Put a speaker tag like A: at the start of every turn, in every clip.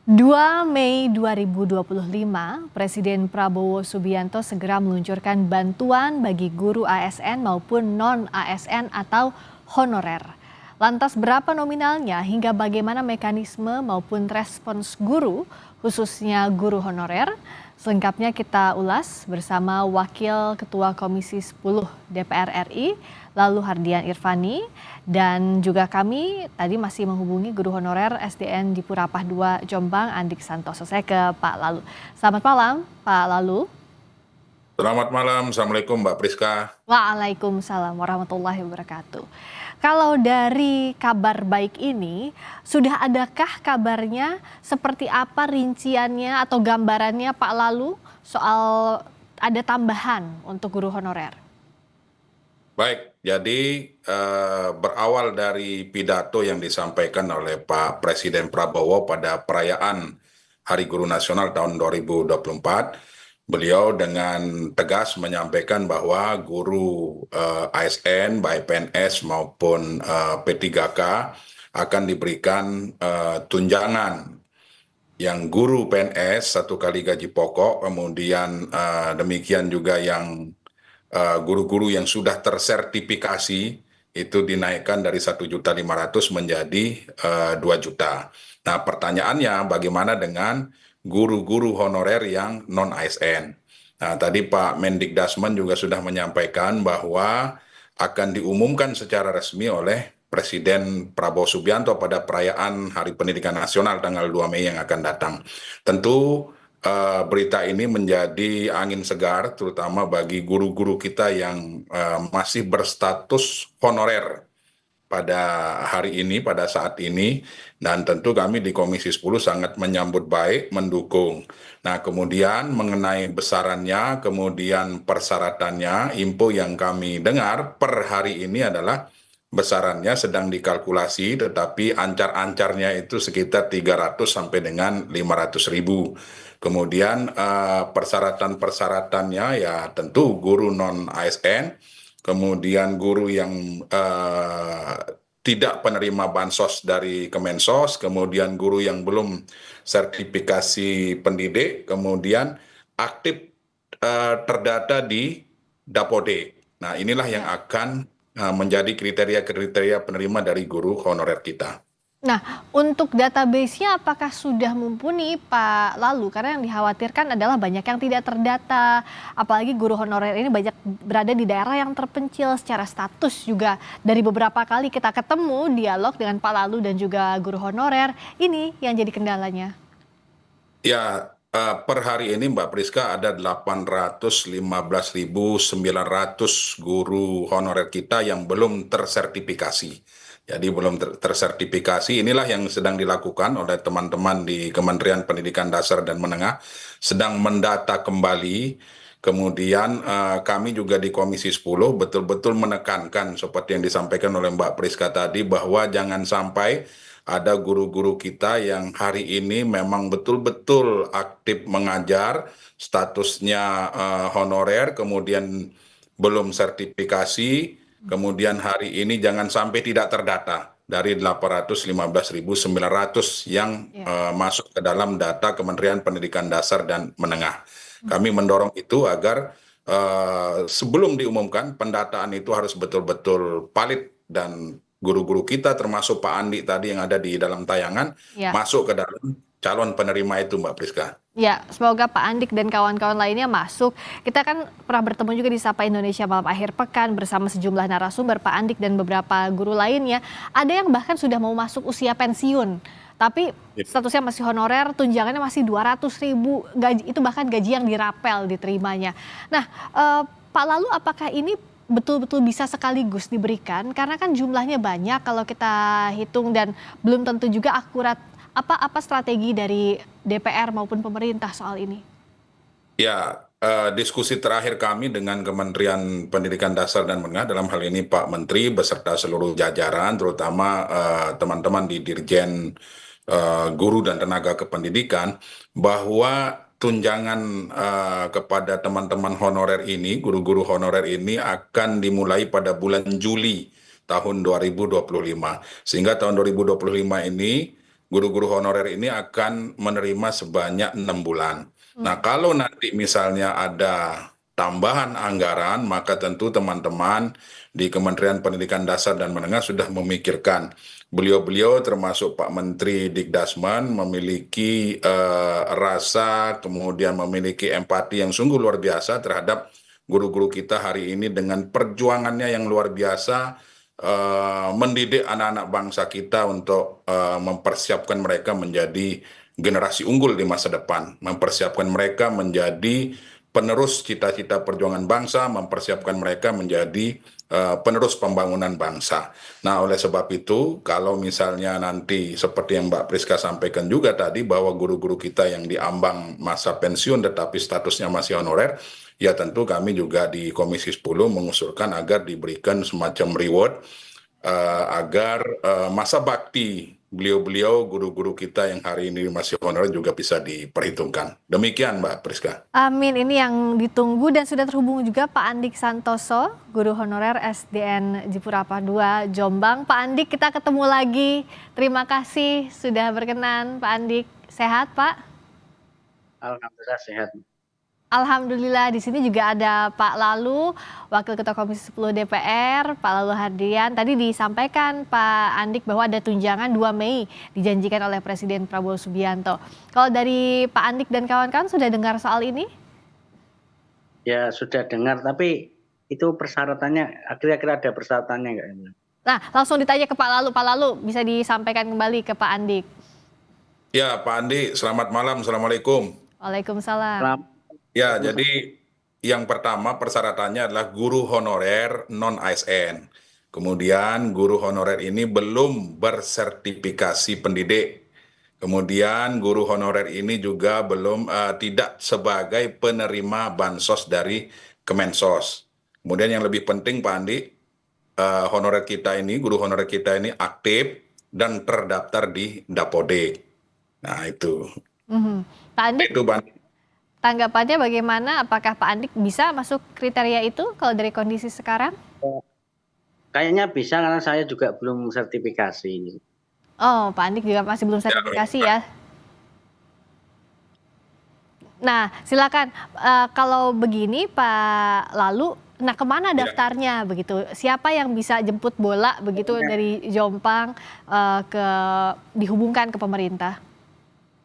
A: 2 Mei 2025, Presiden Prabowo Subianto segera meluncurkan bantuan bagi guru ASN maupun non-ASN atau honorer. Lantas berapa nominalnya hingga bagaimana mekanisme maupun respons guru, khususnya guru honorer? Selengkapnya kita ulas bersama Wakil Ketua Komisi 10 DPR RI, lalu Hardian Irvani, dan juga kami tadi masih menghubungi guru honorer SDN di Purapah 2 Jombang, Andik Santoso. Saya ke Pak Lalu. Selamat malam, Pak Lalu.
B: Selamat malam, Assalamualaikum Mbak Priska.
A: Waalaikumsalam warahmatullahi wabarakatuh. Kalau dari kabar baik ini, sudah adakah kabarnya seperti apa rinciannya atau gambarannya Pak Lalu soal ada tambahan untuk guru honorer?
B: Baik, jadi berawal dari pidato yang disampaikan oleh Pak Presiden Prabowo pada perayaan Hari Guru Nasional tahun 2024, beliau dengan tegas menyampaikan bahwa guru ASN, baik PNS maupun P3K akan diberikan tunjangan yang guru PNS 1 kali gaji pokok, kemudian demikian juga yang guru-guru yang sudah tersertifikasi itu dinaikkan dari 1.500.000 menjadi 2 juta. Nah, pertanyaannya bagaimana dengan guru-guru honorer yang non ASN? Nah, tadi Pak Mendikbudrismen juga sudah menyampaikan bahwa akan diumumkan secara resmi oleh Presiden Prabowo Subianto pada perayaan Hari Pendidikan Nasional tanggal 2 Mei yang akan datang. Tentu berita ini menjadi angin segar, terutama bagi guru-guru kita yang masih berstatus honorer pada hari ini, pada saat ini, dan tentu kami di Komisi 10 sangat menyambut baik, mendukung. Nah, kemudian mengenai besarannya, kemudian persyaratannya, info yang kami dengar per hari ini adalah besarannya sedang dikalkulasi, tetapi ancar-ancarnya itu sekitar 300 sampai dengan 500.000. Kemudian persyaratan-persyaratannya ya tentu guru non ASN, kemudian guru yang tidak penerima bansos dari Kemensos, kemudian guru yang belum sertifikasi pendidik, kemudian aktif terdata di Dapode. Nah, inilah yang akan menjadi kriteria-kriteria penerima dari guru honorer kita.
A: Nah, untuk database-nya apakah sudah mumpuni Pak Lalu? Karena yang dikhawatirkan adalah banyak yang tidak terdata, apalagi guru honorer ini banyak berada di daerah yang terpencil secara status juga. Dari beberapa kali kita ketemu dialog dengan Pak Lalu dan juga guru honorer, ini yang jadi kendalanya.
B: Ya, per hari ini Mbak Priska ada 815.900 guru honorer kita yang belum tersertifikasi. Jadi belum tersertifikasi, inilah yang sedang dilakukan oleh teman-teman di Kementerian Pendidikan Dasar dan Menengah, sedang mendata kembali. Kemudian kami juga di Komisi 10 betul-betul menekankan seperti yang disampaikan oleh Mbak Priska tadi, bahwa jangan sampai ada guru-guru kita yang hari ini memang betul-betul aktif mengajar, statusnya honorer, kemudian belum sertifikasi, kemudian hari ini jangan sampai tidak terdata dari 815.900 yang masuk ke dalam data Kementerian Pendidikan Dasar dan Menengah. Kami mendorong itu agar sebelum diumumkan pendataan itu harus betul-betul valid, dan guru-guru kita termasuk Pak Andi tadi yang ada di dalam tayangan masuk ke dalam calon penerima itu, Mbak Priska.
A: Ya, semoga Pak Andik dan kawan-kawan lainnya masuk. Kita kan pernah bertemu juga di Sapa Indonesia Malam Akhir Pekan bersama sejumlah narasumber, Pak Andik dan beberapa guru lainnya. Ada yang bahkan sudah mau masuk usia pensiun, tapi statusnya masih honorer, tunjangannya masih 200.000, gaji, itu bahkan gaji yang dirapel diterimanya. Nah, Pak Lalu apakah ini betul-betul bisa sekaligus diberikan? Karena kan jumlahnya banyak kalau kita hitung dan belum tentu juga akurat. Apa strategi dari DPR maupun pemerintah soal ini?
B: Ya, diskusi terakhir kami dengan Kementerian Pendidikan Dasar dan Menengah, dalam hal ini Pak Menteri beserta seluruh jajaran, terutama teman-teman di Dirjen Guru dan Tenaga Kependidikan, bahwa tunjangan kepada teman-teman honorer ini, guru-guru honorer ini akan dimulai pada bulan Juli tahun 2025. Sehingga tahun 2025 ini guru-guru honorer ini akan menerima sebanyak 6 bulan. Nah, kalau nanti misalnya ada tambahan anggaran, maka tentu teman-teman di Kementerian Pendidikan Dasar dan Menengah sudah memikirkan. Beliau-beliau termasuk Pak Menteri Dikdasmen memiliki rasa, kemudian memiliki empati yang sungguh luar biasa terhadap guru-guru kita hari ini dengan perjuangannya yang luar biasa mendidik anak-anak bangsa kita untuk mempersiapkan mereka menjadi generasi unggul di masa depan, mempersiapkan mereka menjadi penerus cita-cita perjuangan bangsa, mempersiapkan mereka menjadi penerus pembangunan bangsa. Nah, oleh sebab itu, kalau misalnya nanti seperti yang Mbak Priska sampaikan juga tadi bahwa guru-guru kita yang diambang masa pensiun tetapi statusnya masih honorer, ya tentu kami juga di Komisi 10 mengusulkan agar diberikan semacam reward agar masa bakti beliau-beliau guru-guru kita yang hari ini masih honorer juga bisa diperhitungkan. Demikian Mbak Priska.
A: Amin, ini yang ditunggu dan sudah terhubung juga Pak Andik Santoso, guru honorer SDN Jipurapa II Jombang. Pak Andik, kita ketemu lagi. Terima kasih sudah berkenan Pak Andik. Sehat Pak?
C: Alhamdulillah sehat.
A: Alhamdulillah, di sini juga ada Pak Lalu, Wakil Ketua Komisi 10 DPR, Pak Lalu Hardian. Tadi disampaikan Pak Andik bahwa ada tunjangan 2 Mei dijanjikan oleh Presiden Prabowo Subianto. Kalau dari Pak Andik dan kawan-kawan sudah dengar soal ini?
C: Ya sudah dengar, tapi itu persyaratannya, kira-kira ada persyaratannya nggak?
A: Nah, langsung ditanya ke Pak Lalu. Pak Lalu bisa disampaikan kembali ke Pak Andik.
B: Ya Pak Andi, selamat malam. Assalamualaikum.
A: Waalaikumsalam.
B: Ya, jadi yang pertama persyaratannya adalah guru honorer non-ASN. Kemudian guru honorer ini belum bersertifikasi pendidik. Kemudian guru honorer ini juga belum tidak sebagai penerima bansos dari Kemensos. Kemudian yang lebih penting Pak Andi, honorer kita ini, guru honorer kita ini aktif dan terdaftar di Dapodek. Nah itu.
A: Pak Andik,
B: Itu Pak Andi.
A: tanggapannya bagaimana? Apakah Pak Andik bisa masuk kriteria itu kalau dari kondisi sekarang?
C: Kayaknya bisa karena saya juga belum sertifikasi.
A: Oh, Pak Andik juga masih belum sertifikasi ya. Nah, silakan. Kalau begini Pak Lalu, nah kemana daftarnya begitu? Siapa yang bisa jemput bola begitu dari Jombang dihubungkan ke pemerintah?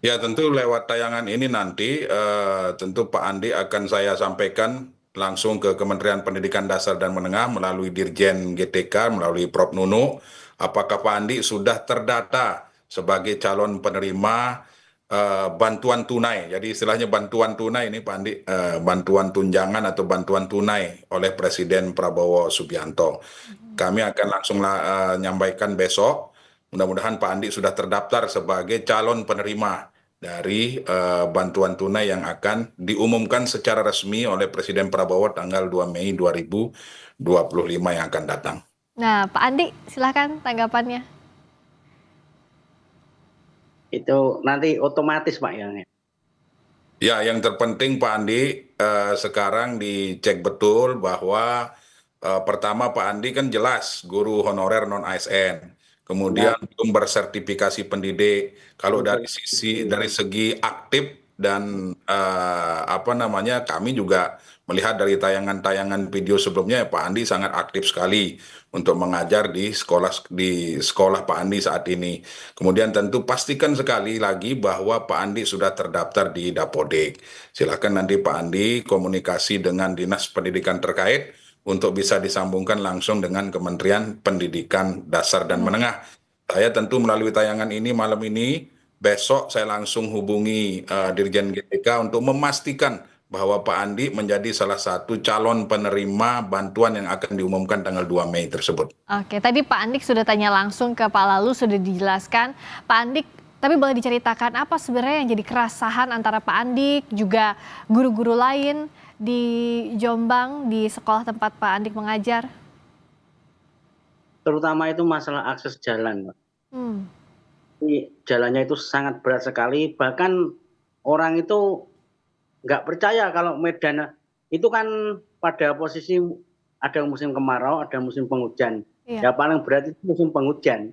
B: Ya tentu lewat tayangan ini nanti tentu Pak Andi akan saya sampaikan langsung ke Kementerian Pendidikan Dasar dan Menengah melalui Dirjen GTK, melalui Prof. Nunu, apakah Pak Andi sudah terdata sebagai calon penerima bantuan tunai. Jadi istilahnya bantuan tunai ini Pak Andi, bantuan tunjangan atau bantuan tunai oleh Presiden Prabowo Subianto. Kami akan langsung menyampaikan besok. Mudah-mudahan Pak Andi sudah terdaftar sebagai calon penerima dari bantuan tunai yang akan diumumkan secara resmi oleh Presiden Prabowo tanggal 2 Mei 2025 yang akan datang.
A: Nah, Pak Andi silakan tanggapannya.
C: Itu nanti otomatis Pak ya.
B: Ya, yang terpenting Pak Andi sekarang dicek betul bahwa pertama Pak Andi kan jelas guru honorer non ASN. Kemudian belum bersertifikasi pendidik. Kalau dari segi aktif dan kami juga melihat dari tayangan-tayangan video sebelumnya Pak Andi sangat aktif sekali untuk mengajar di sekolah Pak Andi saat ini. Kemudian tentu pastikan sekali lagi bahwa Pak Andi sudah terdaftar di Dapodek. Silakan nanti Pak Andi komunikasi dengan Dinas Pendidikan terkait untuk bisa disambungkan langsung dengan Kementerian Pendidikan Dasar dan Menengah. Saya tentu melalui tayangan ini malam ini, besok saya langsung hubungi Dirjen GTK untuk memastikan bahwa Pak Andi menjadi salah satu calon penerima bantuan yang akan diumumkan tanggal 2 Mei tersebut.
A: Oke, tadi Pak Andik sudah tanya langsung ke Pak Lalu, sudah dijelaskan. Pak Andik, tapi boleh diceritakan apa sebenarnya yang jadi keresahan antara Pak Andik juga guru-guru lain di Jombang, di sekolah tempat Pak Andik mengajar?
C: Terutama itu masalah akses jalan, Pak. Jalannya itu sangat berat sekali, bahkan orang itu nggak percaya kalau Medan itu kan pada posisi ada musim kemarau, ada musim penghujan. Ya paling berat itu musim penghujan.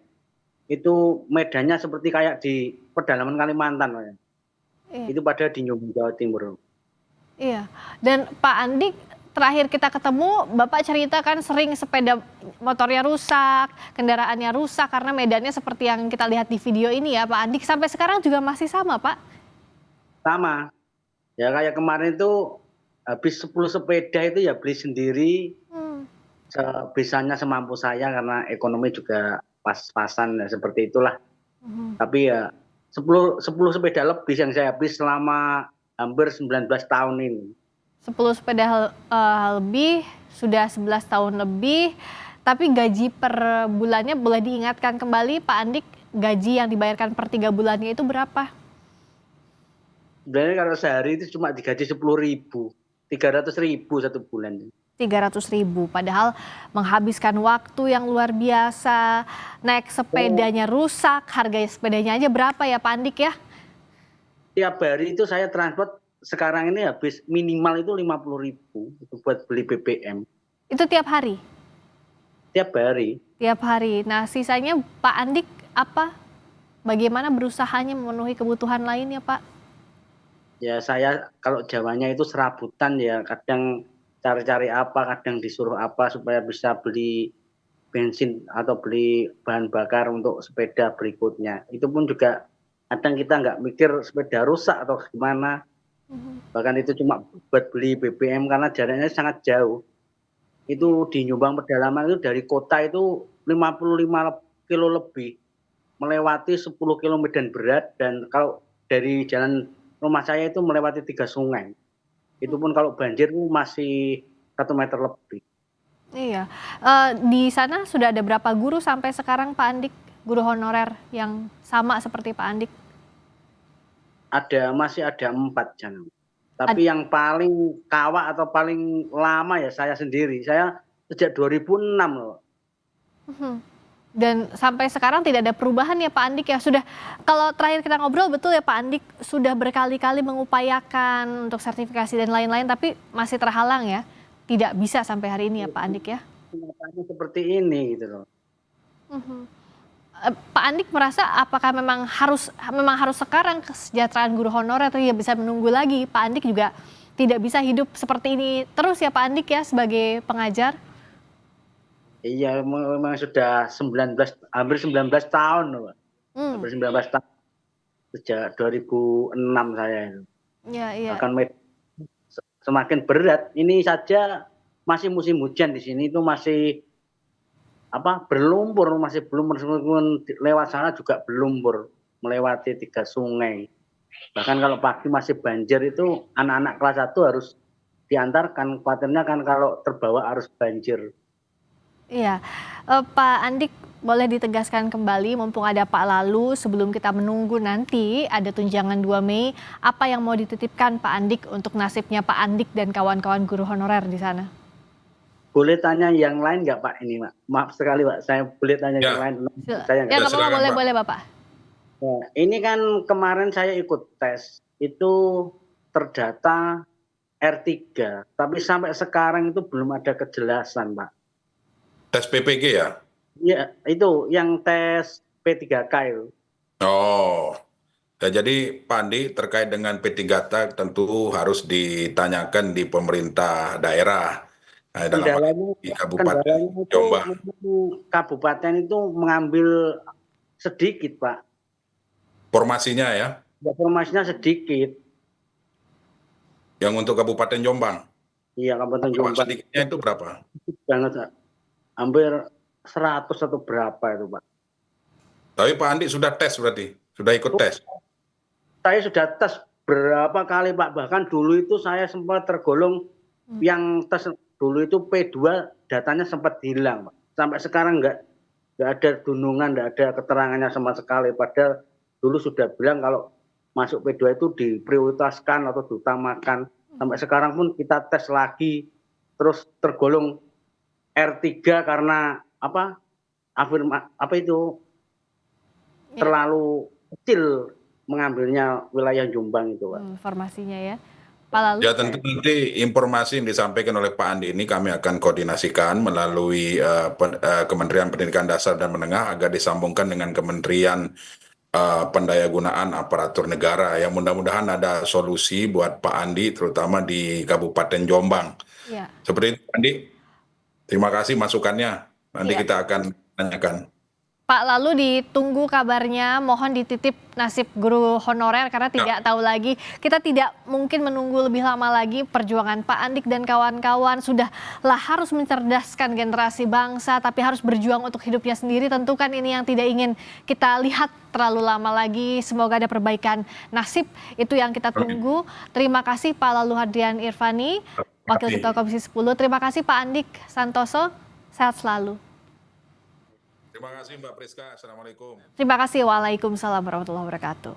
C: itu medannya seperti kayak di pedalaman Kalimantan, Pak, ya.
A: Iya.
C: Itu padahal di Jombang, Jawa Timur.
A: Iya, dan Pak Andik terakhir kita ketemu, Bapak cerita kan sering sepeda motornya rusak, kendaraannya rusak karena medannya seperti yang kita lihat di video ini ya Pak Andik. Sampai sekarang juga masih sama Pak?
C: Sama, ya kayak kemarin itu habis 10 sepeda itu ya beli sendiri,
A: Hmm.
C: sebisanya semampu saya karena ekonomi juga pas-pasan ya seperti itulah.
A: Mhm.
C: Tapi ya 10 sepeda lebih yang saya beli selama hampir 19 tahun ini.
A: 10 sepeda lebih, sudah 11 tahun lebih, tapi gaji per bulannya boleh diingatkan kembali Pak Andik, gaji yang dibayarkan per 3 bulannya itu berapa?
C: Sebenarnya kalau sehari itu cuma digaji 10.000, 300.000 satu bulan.
A: 300.000, padahal menghabiskan waktu yang luar biasa, naik sepedanya rusak, harga sepedanya aja berapa ya Pak Andik ya?
C: Tiap hari itu saya transport sekarang ini habis minimal itu 50.000 itu buat beli BBM.
A: Itu tiap hari?
C: Tiap hari.
A: Tiap hari. Nah sisanya Pak Andik apa? Bagaimana berusahanya memenuhi kebutuhan lainnya Pak?
C: Ya saya kalau Jawanya itu serabutan ya, kadang cari-cari apa, kadang disuruh apa supaya bisa beli bensin atau beli bahan bakar untuk sepeda berikutnya. Itu pun juga kadang kita nggak mikir sepeda rusak atau gimana. Bahkan itu cuma buat beli BBM karena jaraknya sangat jauh. Itu di Jombang pedalaman itu dari kota itu 55 kilo lebih. Melewati 10 kilo medan berat dan kalau dari jalan rumah saya itu melewati 3 sungai. Itu pun kalau banjir itu masih 1 meter lebih.
A: Iya, di sana sudah ada berapa guru sampai sekarang Pak Andik? Guru honorer yang sama seperti Pak Andik?
C: Masih ada 4 jangan. Tapi yang paling kawak atau paling lama ya saya sendiri. Saya sejak 2006 loh.
A: Dan sampai sekarang tidak ada perubahan ya Pak Andik ya? Sudah, kalau terakhir kita ngobrol betul ya Pak Andik sudah berkali-kali mengupayakan untuk sertifikasi dan lain-lain tapi masih terhalang ya? Tidak bisa sampai hari ini ya Pak Andik ya?
C: Kenyataannya seperti ini gitu loh.
A: Pak Andik merasa apakah memang harus sekarang kesejahteraan guru honorer atau ya bisa menunggu lagi? Pak Andik juga tidak bisa hidup seperti ini terus ya Pak Andik ya sebagai pengajar?
C: Iya memang sudah hampir 19 tahun loh, Pak. Hampir 19 tahun sejak 2006 saya itu.
A: Iya, iya.
C: Bahkan semakin berat. Ini saja masih musim hujan di sini itu masih berlumpur, masih belum lewat sana juga berlumpur melewati 3 sungai. Bahkan kalau pagi masih banjir itu anak-anak kelas 1 harus diantarkan, khawatirnya kan kalau terbawa arus banjir.
A: Iya, Pak Andik boleh ditegaskan kembali mumpung ada Pak Lalu sebelum kita menunggu nanti ada tunjangan 2 Mei, apa yang mau dititipkan Pak Andik untuk nasibnya Pak Andik dan kawan-kawan guru honorer di sana?
C: Boleh tanya yang lain nggak Pak ini, Pak? Maaf sekali Pak, saya boleh tanya yang lain. Saya
A: Ya,
C: nggak.
A: apa boleh Bapak.
C: Nah, ini kan kemarin saya ikut tes, itu terdata R3, tapi sampai sekarang itu belum ada kejelasan, Pak.
B: Tes PPG ya?
C: Ya, itu yang tes P3K itu.
B: Oh, ya, jadi Pak Andi terkait dengan P3K tentu harus ditanyakan di pemerintah daerah. Nah, dalam hal ini di Kabupaten
C: Kendalanya
B: Jombang.
C: itu kabupaten itu mengambil sedikit, Pak.
B: Formasinya ya,
C: Informasinya sedikit.
B: yang untuk Kabupaten Jombang.
C: Iya, Kabupaten
B: Kalau
C: Jombang.
B: sedikitnya itu berapa?
C: Banget, Pak. Hampir 100 atau berapa itu, Pak.
B: Tapi Pak Andi sudah tes berarti? Sudah ikut tes?
C: Saya sudah tes berapa kali, Pak. Bahkan dulu itu saya sempat tergolong yang tes dulu itu P2 datanya sempat hilang, Pak. Sampai sekarang nggak ada dunungan, nggak ada keterangannya sama sekali. Padahal dulu sudah bilang kalau masuk P2 itu diprioritaskan atau diutamakan. Sampai sekarang pun kita tes lagi, terus tergolong R3 karena terlalu kecil mengambilnya wilayah Jombang itu, Pak.
A: Informasinya ya. Pak Lalu?
B: Ya tentu nanti informasi yang disampaikan oleh Pak Andi ini kami akan koordinasikan melalui Kementerian Pendidikan Dasar dan Menengah agar disambungkan dengan Kementerian Pendayagunaan Aparatur Negara. Yang mudah-mudahan ada solusi buat Pak Andi, terutama di Kabupaten Jombang.
A: Ya.
B: Seperti itu, Andi. Terima kasih masukannya. Nanti
A: Iya.
B: kita akan tanyakan.
A: Pak, lalu ditunggu kabarnya, mohon dititip nasib guru honorer karena tidak tahu lagi. Kita tidak mungkin menunggu lebih lama lagi. Perjuangan Pak Andik dan kawan-kawan sudahlah harus mencerdaskan generasi bangsa, tapi harus berjuang untuk hidupnya sendiri. Tentu kan ini yang tidak ingin kita lihat terlalu lama lagi. Semoga ada perbaikan nasib, itu yang kita tunggu. Terima kasih Pak Lalu Hadrian Irvani, Wakil Ketua Komisi 10. Terima kasih Pak Andik Santoso, sehat selalu.
B: Terima kasih Mbak Priska. Assalamualaikum.
A: Terima kasih. Waalaikumsalam warahmatullahi wabarakatuh.